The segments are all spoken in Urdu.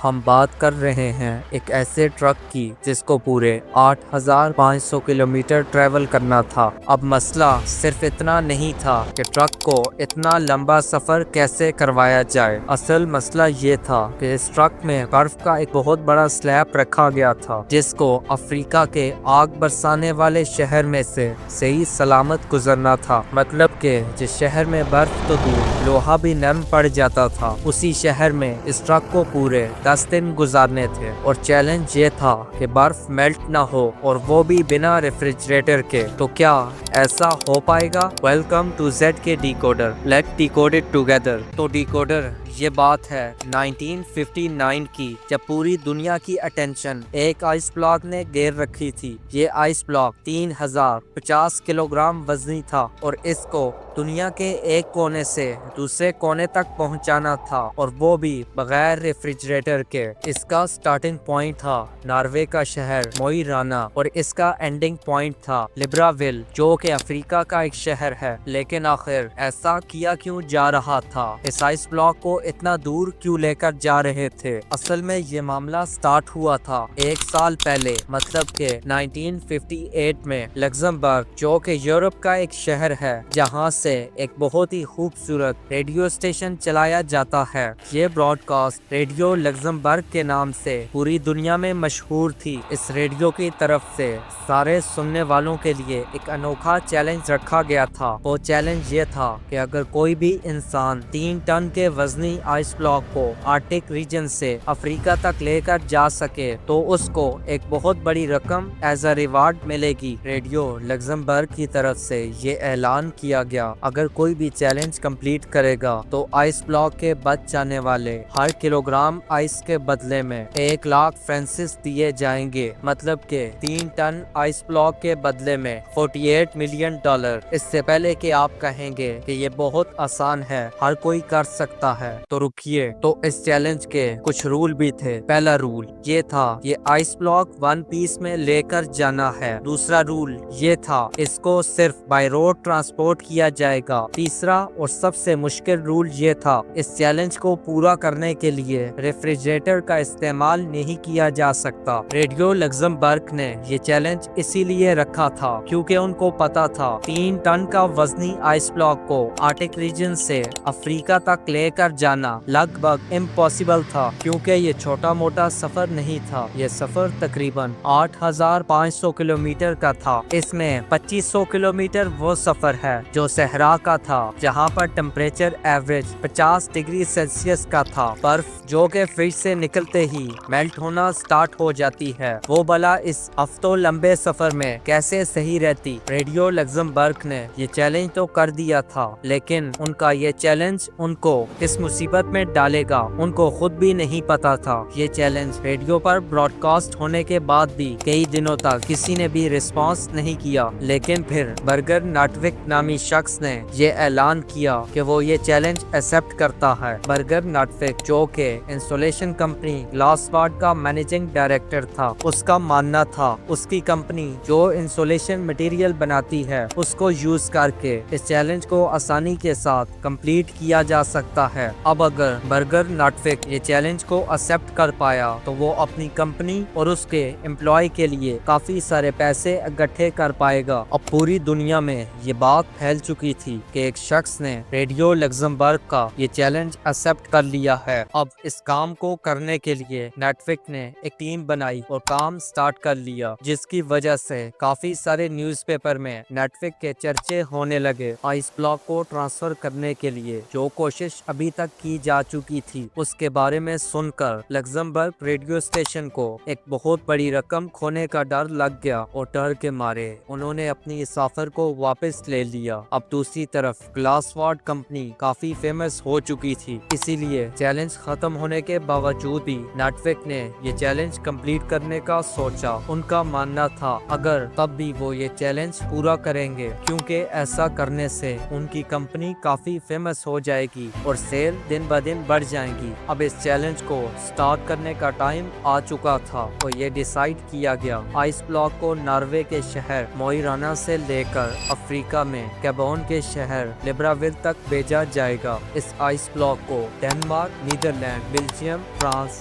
ہم بات کر رہے ہیں ایک ایسے ٹرک کی جس کو پورے 8500 کلومیٹر ٹریول کرنا تھا۔ اب مسئلہ صرف اتنا نہیں تھا کہ ٹرک کو اتنا لمبا سفر کیسے کروایا جائے۔ اصل مسئلہ یہ تھا کہ اس ٹرک میں برف کا ایک بہت بڑا سلیب رکھا گیا تھا جس کو افریقہ کے آگ برسانے والے شہر میں سے صحیح سلامت گزرنا تھا۔ مطلب کہ جس شہر میں برف تو دور لوہا بھی نرم پڑ جاتا تھا، اسی شہر میں اس ٹرک کو پورے 10 دن گزارنے تھے۔ اور چیلنج یہ تھا کہ برف میلٹ نہ ہو اور وہ بھی بنا ریفریجریٹر کے۔ تو کیا ایسا ہو پائے گا؟ ویلکم ٹو زیڈ کے decoder, let decode it together. تو ڈیکوڈر، یہ بات ہے 1959 کی، جب پوری دنیا کی اٹینشن ایک آئس بلاک نے گھیر رکھی تھی۔ یہ آئس بلاک 3050 کلوگرام وزنی تھا اور اس کو دنیا کے ایک کونے سے دوسرے کونے تک پہنچانا تھا، اور وہ بھی بغیر ریفریجریٹر کے۔ اس کا سٹارٹنگ پوائنٹ تھا ناروے کا شہر موئی رانا، اور اس کا اینڈنگ پوائنٹ تھا لبراویل، جو کہ افریقہ کا ایک شہر ہے۔ لیکن آخر ایسا کیا کیوں جا رہا تھا؟ اس آئس بلاک کو اتنا دور کیوں لے کر جا رہے تھے؟ اصل میں یہ معاملہ سٹارٹ ہوا تھا ایک سال پہلے، مطلب کہ 1958 میں لگزمبرگ، جو کہ یورپ کا ایک شہر ہے، جہاں سے ایک بہت ہی خوبصورت ریڈیو اسٹیشن چلایا جاتا ہے۔ یہ براڈ کاسٹ ریڈیو لگزمبرگ کے نام سے پوری دنیا میں مشہور تھی۔ اس ریڈیو کی طرف سے سارے سننے والوں کے لیے ایک انوکھا چیلنج رکھا گیا تھا۔ وہ چیلنج یہ تھا کہ اگر کوئی بھی انسان 3 ٹن کے وزنی آئس بلاک کو آرکٹک ریجن سے افریقہ تک لے کر جا سکے تو اس کو ایک بہت بڑی رقم ایز اے ریوارڈ ملے گی۔ ریڈیو لگزمبرگ کی طرف سے یہ اعلان کیا گیا، اگر کوئی بھی چیلنج کمپلیٹ کرے گا تو آئس بلاک کے بچ جانے والے ہر کلوگرام آئس کے بدلے میں 1 لاکھ فرانسس دیے جائیں گے، مطلب کہ 3 ٹن آئس بلاک کے بدلے میں $48 ملین۔ اس سے پہلے کہ آپ کہیں گے کہ یہ بہت آسان ہے، ہر کوئی کر سکتا ہے، تو رکیے، تو اس چیلنج کے کچھ رول بھی تھے۔ پہلا رول یہ تھا، یہ آئس بلاک 1 پیس میں لے کر جانا ہے۔ دوسرا رول یہ تھا، اس کو صرف بائی روڈ ٹرانسپورٹ کیا جائے گا۔ تیسرا اور سب سے مشکل رول یہ تھا، اس چیلنج کو پورا کرنے کے لیے ریفریجریٹر کا استعمال نہیں کیا جا سکتا۔ ریڈیو لگزمبرگ نے یہ چیلنج اسی لیے رکھا تھا کیونکہ ان کو پتا تھا 3 ٹن کا وزنی آئس بلاک کو آرکٹک ریجن سے افریقہ تک لے کر جانا لگ بھگ امپاسبل تھا، کیونکہ یہ چھوٹا موٹا سفر نہیں تھا۔ یہ سفر تقریباً 8500 کلومیٹر کا تھا۔ اس میں 2500 کلومیٹر وہ سفر ہے جو صحرا کا تھا، جہاں پر ٹمپریچر ایوریج 50 ڈگری سیلسیس کا تھا۔ برف جو کہ فریج سے نکلتے ہی میلٹ ہونا سٹارٹ ہو جاتی ہے، وہ بلا اس ہفتوں لمبے سفر میں کیسے صحیح رہتی؟ ریڈیو لگزمبرگ نے یہ چیلنج تو کر دیا تھا، لیکن ان کا یہ چیلنج ان کو کس مصیبت میں ڈالے گا ان کو خود بھی نہیں پتا تھا۔ یہ چیلنج ریڈیو پر براڈ کاسٹ ہونے کے بعد بھی کئی دنوں تک کسی نے بھی رسپانس نہیں کیا، لیکن پھر برگر ناٹوک نامی شخص نے یہ اعلان کیا کہ وہ یہ چیلنج ایکسپٹ کرتا ہے۔ برگر ناٹوک، جو کہ انسولیشن کمپنی گلاس واٹ کا مینیجنگ ڈائریکٹر تھا، اس کا ماننا تھا اس کی کمپنی جو انسولیشن مٹیریل بناتی ہے اس کو یوز کر کے اس چیلنج کو آسانی کے ساتھ کمپلیٹ کیا جا سکتا ہے۔ اب اگر برگر ناٹوک یہ چیلنج کو ایکسپٹ کر پایا تو وہ اپنی کمپنی اور اس کے امپلائی کے لیے کافی سارے پیسے اکٹھے کر پائے گا۔ اب پوری دنیا میں یہ بات پھیل چکی تھی کہ ایک شخص نے ریڈیو لگزمبرگ کا یہ چیلنج ایکسپٹ کر لیا ہے۔ اب اس کام کو کرنے کے لیے ناٹوک نے ایک ٹیم بنائی اور کام سٹارٹ کر لیا، جس کی وجہ سے کافی سارے نیوز پیپر میں ناٹوک کے چرچے ہونے لگے۔ آئس بلاک کو ٹرانسفر کرنے کے لیے جو کوشش ابھی تک کی جا چکی تھی اس کے بارے میں سن کر لگزمبرگ ریڈیو اسٹیشن کو ایک بہت بڑی رقم کھونے کا ڈر لگ گیا، اور ڈر کے مارے انہوں نے اپنی اس آفر کو واپس لے لیا۔ اب دوسری طرف گلاس واٹ کمپنی کافی فیمس ہو چکی تھی، اسی لیے چیلنج ختم ہونے کے باوجود بھی ناٹوک نے یہ چیلنج کمپلیٹ کرنے کا سوچا۔ ان کا ماننا تھا اگر تب بھی وہ یہ چیلنج پورا کریں گے، کیونکہ ایسا کرنے سے ان کی کمپنی کافی فیمس ہو جائے گی اور سیل دن بہ دن بڑھ جائیں گی۔ اب اس چیلنج کو سٹارٹ کرنے کا ٹائم آ چکا تھا، تو یہ ڈیسائیڈ کیا گیا آئس بلاک کو ناروے کے شہر موئی رانا سے لے کر افریقہ میں گابون کے شہر لبراویل تک بھیجا جائے گا۔ اس آئس بلاک کو ڈنمارک، نیدرلینڈ، بیلجیم، فرانس،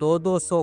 200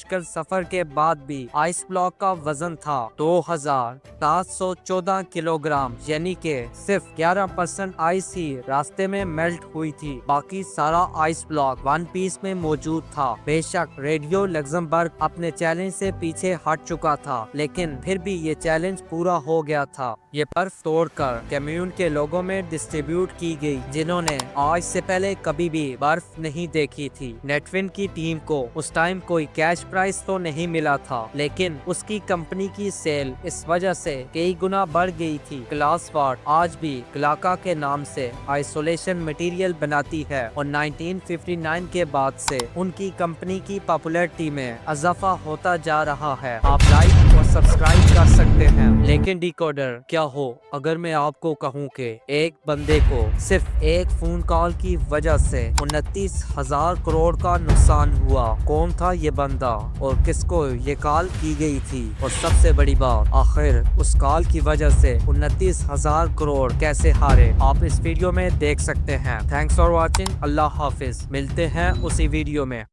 مشکل سفر کے بعد بھی آئس بلاک کا وزن تھا 2714 کلو گرام، یعنی کہ صرف 11% آئس ہی راستے میں میلٹ ہوئی تھی، باقی سارا آئس بلاک ون پیس میں موجود تھا۔ بے شک ریڈیو لگزمبرگ اپنے چیلنج سے پیچھے ہٹ چکا تھا، لیکن پھر بھی یہ چیلنج پورا ہو گیا تھا۔ یہ برف توڑ کر کمیون کے لوگوں میں ڈسٹریبیوٹ کی گئی جنہوں نے آج سے پہلے کبھی بھی برف نہیں دیکھی تھی۔ نیٹون کی ٹیم کو اس ٹائم کوئی کیش پرائز تو نہیں ملا تھا، لیکن اس کی کمپنی کی سیل اس وجہ سے کئی گنا بڑھ گئی تھی۔ کلاس وارڈ آج بھی کلاکا کے نام سے آئسولیشن مٹیریل بناتی ہے اور 1959 کے بعد سے ان کی کمپنی کی پاپولیرٹی میں اضافہ ہوتا جا رہا ہے۔ آپ لائک اور سبسکرائب کر سکتے ہیں۔ لیکن ڈیکوڈر کیا ہو اگر میں آپ کو کہوں کہ ایک بندے کو صرف ایک فون کال کی وجہ سے 29,000 کروڑ کا نقصان ہوا؟ کون تھا یہ بندہ اور کس کو یہ کال کی گئی تھی؟ اور سب سے بڑی بات، آخر اس کال کی وجہ سے 29,000 کروڑ کیسے ہارے؟ آپ اس ویڈیو میں دیکھ سکتے ہیں۔ Thanks for watching. اللہ حافظ، ملتے ہیں اسی ویڈیو میں۔